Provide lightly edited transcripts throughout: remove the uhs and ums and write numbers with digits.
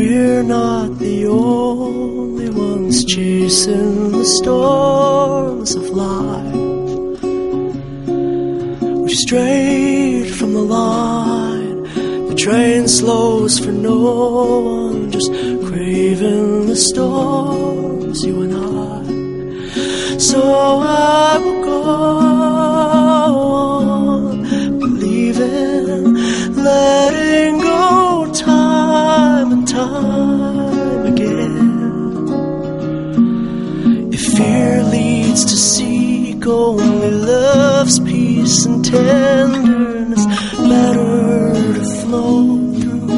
we're not the only ones chasing the storms of life. We're straight from the line, the train slows for no one, just craving the storms, you and I. So I will go on, believing, letting go time and time again. If fear leads to seek only love's peace and tenderness, better to flow through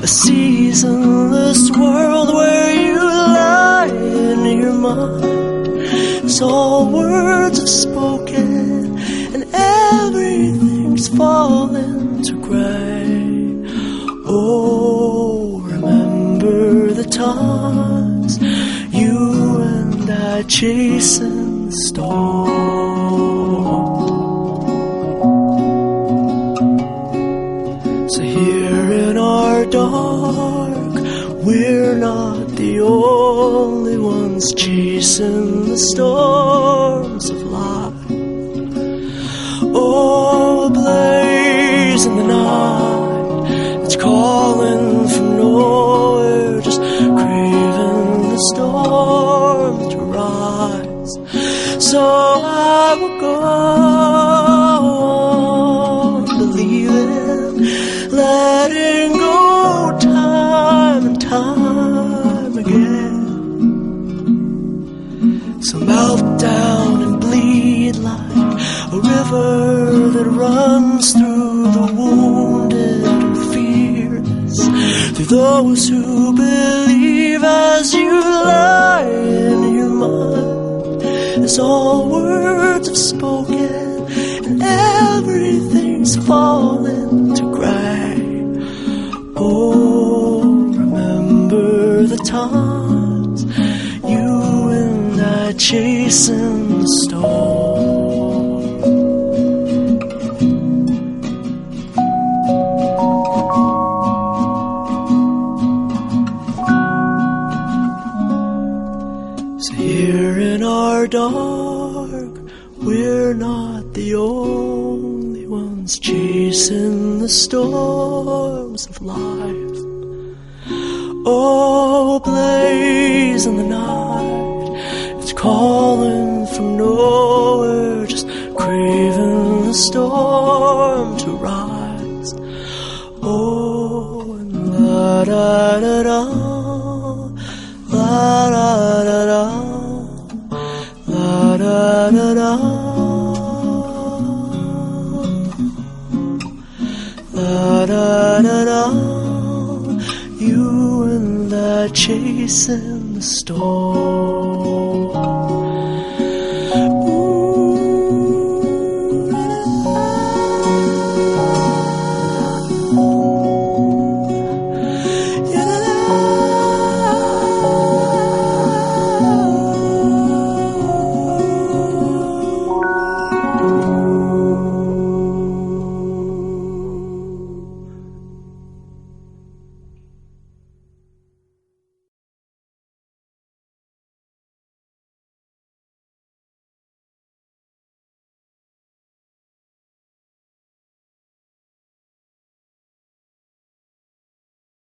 a seasonless world where you lie in your mind. It's all words have spoken and everything's fallen to gray. Oh, remember the times you and I chasing the storm. So here in our dark, we're not the only ones chasing the storms of life. Oh, a blaze in the night, it's calling from nowhere, just craving the storm to rise. So I will go on, believing, letting go time and time again. So melt down and bleed like a river that runs through the wounded and fearless, through those who believe as you lie in your mind. As all words have spoken and everything's fallen to gray. Oh, remember the times you and I chasing the storm. So here in our dark, we're not the only ones chasing the storms of life. Oh, blaze in the night, it's calling from nowhere, just craving the storm to rise. Oh, and la da da da, la da da da, la da da da, la da da da. You and I chasing the storm.